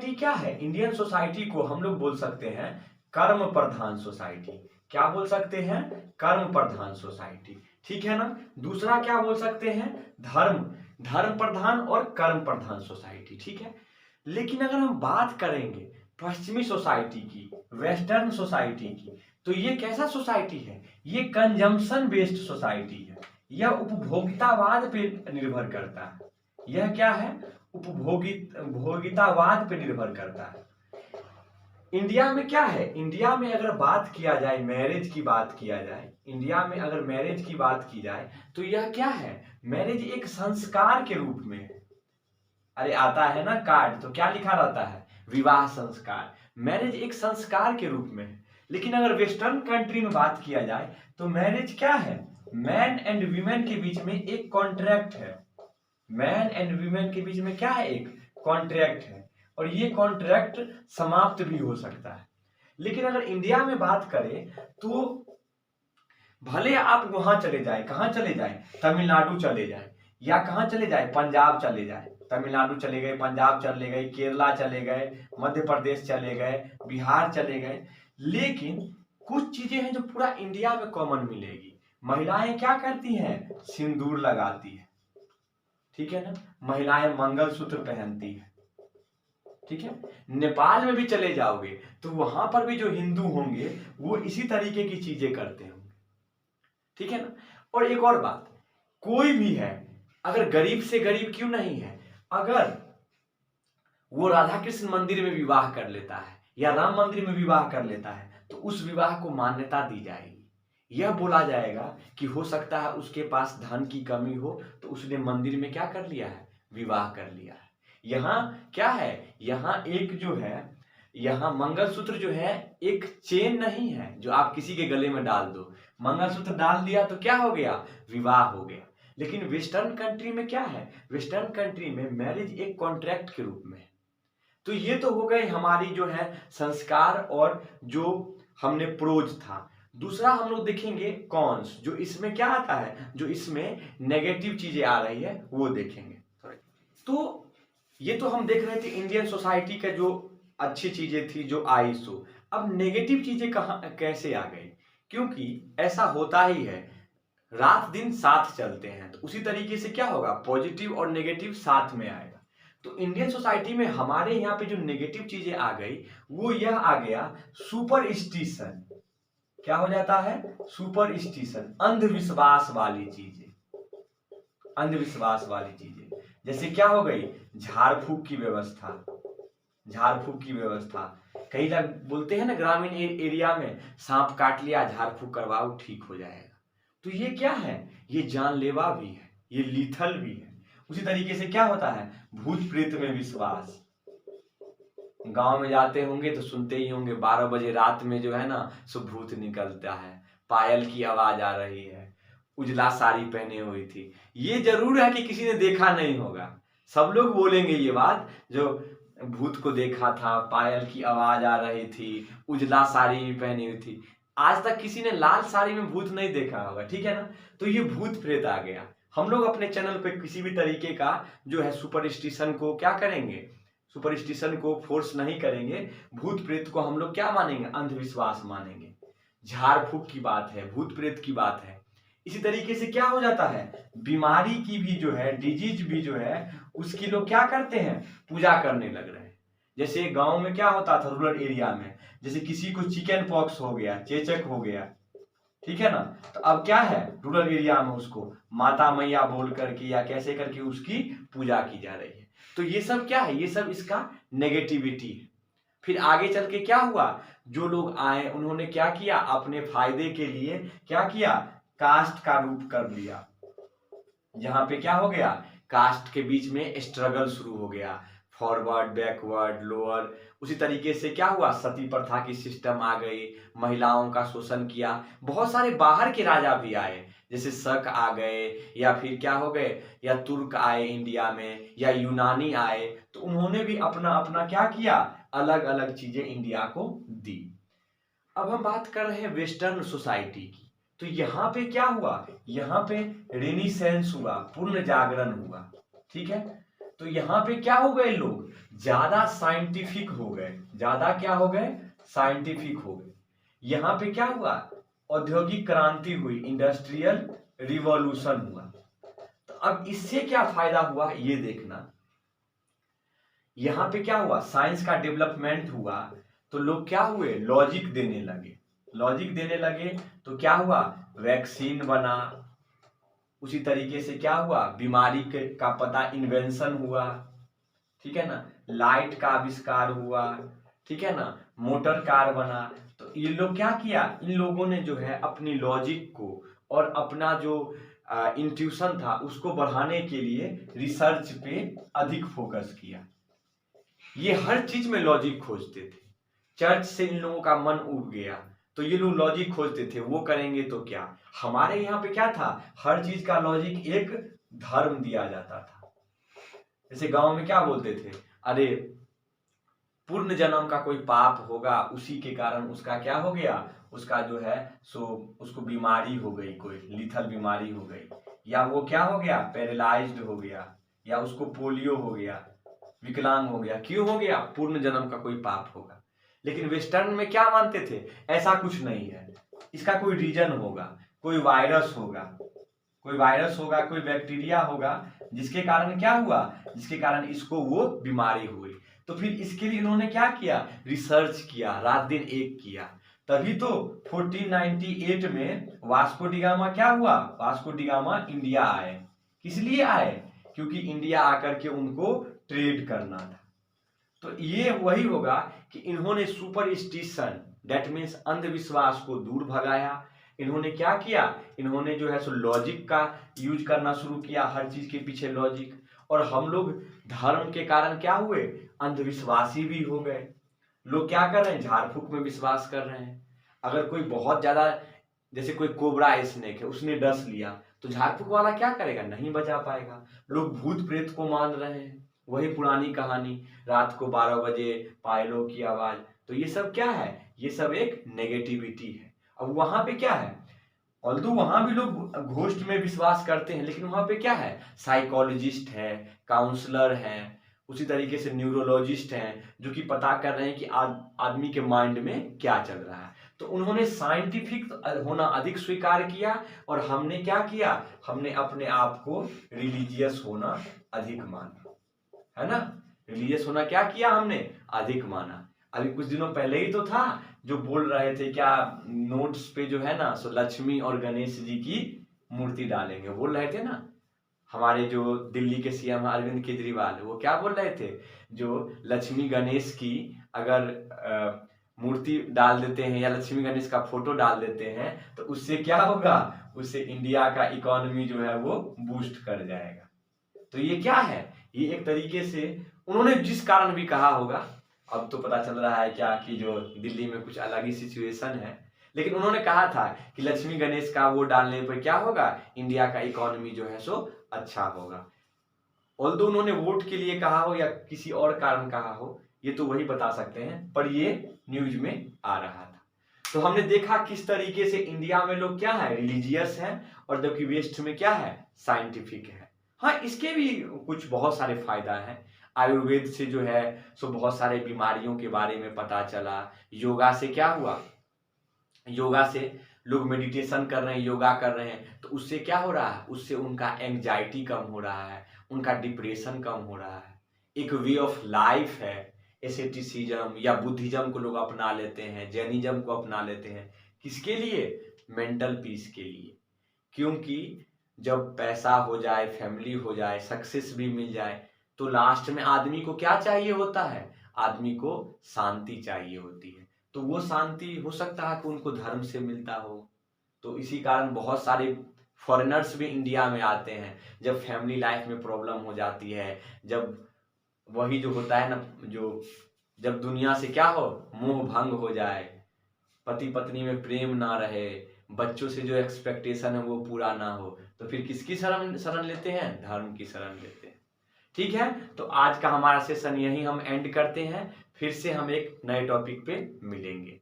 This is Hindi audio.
सोसाइटी क्या है? इंडियन सोसाइटी को हम लोग बोल सकते हैं कर्म प्रधान सोसाइटी। क्या बोल सकते हैं? कर्म प्रधान सोसाइटी, ठीक है ना। दूसरा क्या बोल सकते हैं? धर्म प्रधान और कर्म प्रधान सोसाइटी, ठीक है। लेकिन अगर हम बात करेंगे पश्चिमी सोसाइटी की, वेस्टर्न सोसाइटी की, तो ये कैसा सोसाइटी है? ये कंजम्पशन बेस्ड सोसाइटी है। यह उपभोक्तावाद पे निर्भर करता है। यह क्या है? उपभोगितावाद पे निर्भर करता है। इंडिया में क्या है? इंडिया में अगर बात किया जाए, मैरिज की बात किया जाए, इंडिया में अगर मैरिज की बात की जाए तो यह क्या है? मैरिज एक संस्कार के रूप में है। अरे आता है ना कार्ड, तो क्या लिखा रहता है? विवाह संस्कार। मैरिज एक संस्कार के रूप में है। लेकिन अगर वेस्टर्न कंट्री में बात किया जाए तो मैरिज क्या है? मैन एंड वीमेन के बीच में एक कॉन्ट्रैक्ट है। मैन एंड वीमेन के बीच में क्या है? एक कॉन्ट्रैक्ट है, और ये कॉन्ट्रैक्ट समाप्त भी हो सकता है। लेकिन अगर इंडिया में बात करें तो भले आप वहां चले जाए, कहां चले जाए? तमिलनाडु चले जाए, या कहां चले जाए? पंजाब चले जाए। तमिलनाडु चले गए, पंजाब चले गए, केरला चले गए, मध्य प्रदेश चले गए, बिहार चले गए। लेकिन कुछ चीजें हैं जो पूरा इंडिया में कॉमन मिलेगी। महिलाएं क्या करती हैं? सिंदूर लगाती है, ठीक है ना। महिलाएं मंगलसूत्र पहनती है, ठीक है। नेपाल में भी चले जाओगे तो वहां पर भी जो हिंदू होंगे वो इसी तरीके की चीजें करते होंगे, ठीक है ना। और एक और बात, कोई भी है अगर गरीब से गरीब क्यों नहीं है, अगर वो राधा कृष्ण मंदिर में विवाह कर लेता है या राम मंदिर में विवाह कर लेता है तो उस विवाह को मान्यता दी जाएगी। यह बोला जाएगा कि हो सकता है उसके पास धन की कमी हो तो उसने मंदिर में क्या कर लिया है? विवाह कर लिया है। यहाँ क्या है? यहाँ एक जो है, यहाँ मंगलसूत्र जो है एक चेन नहीं है जो आप किसी के गले में डाल दो। मंगलसूत्र डाल दिया तो क्या हो गया? विवाह हो गया। लेकिन वेस्टर्न कंट्री में क्या है? वेस्टर्न कंट्री में मैरिज एक कॉन्ट्रैक्ट के रूप में है। तो ये तो हो गए हमारी जो है संस्कार और जो हमने प्रोज था। दूसरा हम लोग देखेंगे कॉन्स, जो इसमें क्या आता है, जो इसमें नेगेटिव चीजें आ रही है वो देखेंगे। तो ये तो हम देख रहे थे इंडियन सोसाइटी का जो अच्छी चीजें थी जो आई सो। अब नेगेटिव चीजें कहाँ कैसे आ गई? क्योंकि ऐसा होता ही है, रात दिन साथ चलते हैं, तो उसी तरीके से क्या होगा? पॉजिटिव और नेगेटिव साथ में आएगा। तो इंडियन सोसाइटी में हमारे यहाँ पे जो नेगेटिव चीजें आ गई वो यह आ गया सुपरस्टिशन। क्या हो जाता है? सुपरस्टिशन, अंधविश्वास वाली चीजें। अंधविश्वास वाली चीजें जैसे क्या हो गई? झाड़ फूक की व्यवस्था। झाड़ फूक की व्यवस्था, कई लोग बोलते हैं ना ग्रामीण एरिया में, सांप काट लिया झाड़ फूक करवाओ ठीक हो जाएगा। तो ये क्या है? ये जानलेवा भी है, ये लीथल भी है। उसी तरीके से क्या होता है? भूत प्रेत में विश्वास। गांव में जाते होंगे तो सुनते ही होंगे 12 बजे रात में जो है ना सो भूत निकलता है, पायल की आवाज आ रही है, उजला साड़ी पहने हुई थी। ये जरूर है कि किसी ने देखा नहीं होगा, सब लोग बोलेंगे ये बात, जो भूत को देखा था, पायल की आवाज आ रही थी, उजला साड़ी भी पहनी हुई थी। आज तक किसी ने लाल साड़ी में भूत नहीं देखा होगा, ठीक है ना। तो ये भूत प्रेत आ गया। हम लोग अपने चैनल पे किसी भी तरीके का जो है सुपरस्टिशन को क्या करेंगे? सुपरस्टिशन को फोर्स नहीं करेंगे। भूत प्रेत को हम लोग क्या मानेंगे? अंधविश्वास मानेंगे। झाड़ फूक की बात है, भूत प्रेत की बात है। इसी तरीके से क्या हो जाता है? बीमारी की भी जो है, डिजीज भी जो है, उसकी लोग क्या करते हैं? पूजा करने लग रहे हैं। जैसे गांव में क्या होता था रूरल एरिया में, जैसे किसी को चिकन पॉक्स हो गया, चेचक हो गया, ठीक है ना, तो अब क्या है? रूरल एरिया में उसको माता मैया बोल करके या कैसे करके उसकी पूजा की जा रही है। तो ये सब क्या है? ये सब इसका नेगेटिविटी है। फिर आगे चल के क्या हुआ? जो लोग आए उन्होंने क्या किया? अपने फायदे के लिए क्या किया? कास्ट का रूप कर लिया। जहां पे क्या हो गया? कास्ट के बीच में स्ट्रगल शुरू हो गया, फॉरवर्ड, बैकवर्ड, लोअर। उसी तरीके से क्या हुआ? सती प्रथा की सिस्टम आ गई, महिलाओं का शोषण किया। बहुत सारे बाहर के राजा भी आए, जैसे शक आ गए, या फिर क्या हो गए, या तुर्क आए इंडिया में, या यूनानी आए, तो उन्होंने भी अपना अपना क्या किया? अलग अलग चीजें इंडिया को दी। अब हम बात कर रहे हैं वेस्टर्न सोसाइटी की। तो यहाँ पे क्या हुआ? यहाँ पे रेनिसेंस हुआ, पूर्ण जागरण हुआ, ठीक है। तो यहाँ पे क्या हो गए, लोग ज्यादा साइंटिफिक हो गए, ज्यादा क्या हो गए, साइंटिफिक हो गए। यहाँ पे क्या हुआ, औद्योगिक क्रांति हुई, इंडस्ट्रियल रिवॉल्यूशन हुआ। तो अब इससे क्या फायदा हुआ ये देखना, यहाँ पे क्या हुआ, साइंस का डेवलपमेंट हुआ, तो लोग क्या हुए, लॉजिक देने लगे, लॉजिक देने लगे, तो क्या हुआ, वैक्सीन बना। उसी तरीके से क्या हुआ, बीमारी का पता, इन्वेंशन हुआ, ठीक है ना, लाइट का आविष्कार हुआ, ठीक है ना, मोटर कार बना। तो ये लोग क्या किया, इन लोगों ने जो है अपनी लॉजिक को और अपना जो इंट्यूशन था उसको बढ़ाने के लिए रिसर्च पे अधिक फोकस किया। ये हर चीज में लॉजिक खोजते थे। चर्च से इन लोगों का मन उब गया, तो ये लोग लॉजिक खोजते थे, वो करेंगे तो क्या। हमारे यहाँ पे क्या था, हर चीज का लॉजिक एक धर्म दिया जाता था। जैसे गांव में क्या बोलते थे, अरे पूर्ण जन्म का कोई पाप होगा, उसी के कारण उसका क्या हो गया, उसका जो है सो उसको बीमारी हो गई, कोई लिथल बीमारी हो गई, या वो क्या हो गया, पैरालाइज्ड हो गया, या उसको पोलियो हो गया, विकलांग हो गया। क्यों हो गया, पूर्ण जन्म का कोई पाप होगा। लेकिन वेस्टर्न में क्या मानते थे, ऐसा कुछ नहीं है, इसका कोई रीजन होगा, कोई वायरस होगा, कोई वायरस होगा, कोई बैक्टीरिया होगा, जिसके कारण क्या हुआ, जिसके कारण इसको वो बीमारी हुई। तो फिर इसके लिए इन्होंने क्या किया, रिसर्च किया, रात दिन एक किया। तभी तो 1498 में वास्को डी गामा क्या हुआ, वास्को डी गामा इंडिया आए। किस लिए आए, क्योंकि इंडिया आकर के उनको ट्रेड करना था। तो ये वही होगा कि इन्होंने सुपरस्टिशन, दैट मीन्स अंधविश्वास को दूर भगाया। इन्होंने क्या किया, इन्होंने जो है सो लॉजिक का यूज करना शुरू किया, हर चीज के पीछे लॉजिक। और हम लोग धर्म के कारण क्या हुए, अंधविश्वासी भी हो गए। लोग क्या कर रहे हैं, झाड़ फूक में विश्वास कर रहे हैं। अगर कोई बहुत ज्यादा, जैसे कोई कोबरा स्नेक है, उसने डस लिया, तो झाड़ फूक वाला क्या करेगा, नहीं बचा पाएगा। लोग भूत प्रेत को मान रहे हैं, वही पुरानी कहानी, रात को 12 बजे पायलों की आवाज। तो ये सब क्या है, ये सब एक नेगेटिविटी है। अब वहां पे क्या है, ऑल्दो वहां भी लोग घोस्ट में विश्वास करते हैं, लेकिन वहां पे क्या है, साइकोलॉजिस्ट है, काउंसलर हैं, उसी तरीके से न्यूरोलॉजिस्ट हैं, जो कि पता कर रहे हैं कि आदमी के माइंड में क्या चल रहा है। तो उन्होंने साइंटिफिक होना अधिक स्वीकार किया, और हमने क्या किया, हमने अपने आप को रिलीजियस होना अधिक माना, है ना। रिलीजियस होना क्या किया, हमने अधिक माना। अभी कुछ दिनों पहले ही तो था जो बोल रहे थे, क्या नोट्स पे जो है ना सो लक्ष्मी और गणेश जी की मूर्ति डालेंगे, बोल रहे थे ना। हमारे जो दिल्ली के सीएम अरविंद केजरीवाल, वो क्या बोल रहे थे, जो लक्ष्मी गणेश की अगर मूर्ति डाल देते हैं या लक्ष्मी गणेश का फोटो डाल देते हैं, तो उससे क्या होगा, उससे इंडिया का इकोनॉमी जो है वो बूस्ट कर जाएगा। तो ये क्या है, ये एक तरीके से उन्होंने जिस कारण भी कहा होगा, अब तो पता चल रहा है क्या कि जो दिल्ली में कुछ अलग ही सिचुएशन है, लेकिन उन्होंने कहा था कि लक्ष्मी गणेश का वो डालने पर क्या होगा, इंडिया का इकोनॉमी जो है सो अच्छा होगा। ऑल्दो उन्होंने वोट के लिए कहा हो या किसी और कारण कहा हो, ये तो वही बता सकते हैं, पर ये न्यूज में आ रहा था। तो हमने देखा किस तरीके से इंडिया में लोग क्या है, रिलीजियस हैं, और जबकि वेस्ट में क्या है, साइंटिफिक है। हाँ, इसके भी कुछ बहुत सारे फायदा हैं। आयुर्वेद से जो है सो बहुत सारे बीमारियों के बारे में पता चला। योगा से क्या हुआ, योगा से लोग मेडिटेशन कर रहे हैं, योगा कर रहे हैं, तो उससे क्या हो रहा है, उससे उनका एंजाइटी कम हो रहा है, उनका डिप्रेशन कम हो रहा है। एक वे ऑफ लाइफ है। एसेटिसिज्म या बुद्धिज्म को लोग अपना लेते हैं, जैनिज्म को अपना लेते हैं, किसके लिए, मेंटल पीस के लिए। क्योंकि जब पैसा हो जाए, फैमिली हो जाए, सक्सेस भी मिल जाए, तो लास्ट में आदमी को क्या चाहिए होता है, आदमी को शांति चाहिए होती है। तो वो शांति हो सकता है कि उनको धर्म से मिलता हो। तो इसी कारण बहुत सारे फॉरेनर्स भी इंडिया में आते हैं, जब फैमिली लाइफ में प्रॉब्लम हो जाती है, जब वही जो होता है ना, जो जब दुनिया से क्या हो, मोह भंग हो जाए, पति पत्नी में प्रेम ना रहे, बच्चों से जो एक्सपेक्टेशन है वो पूरा ना हो, तो फिर किसकी शरण लेते हैं, धर्म की शरण लेते हैं। ठीक है, तो आज का हमारा सेशन यही हम एंड करते हैं, फिर से हम एक नए टॉपिक पे मिलेंगे।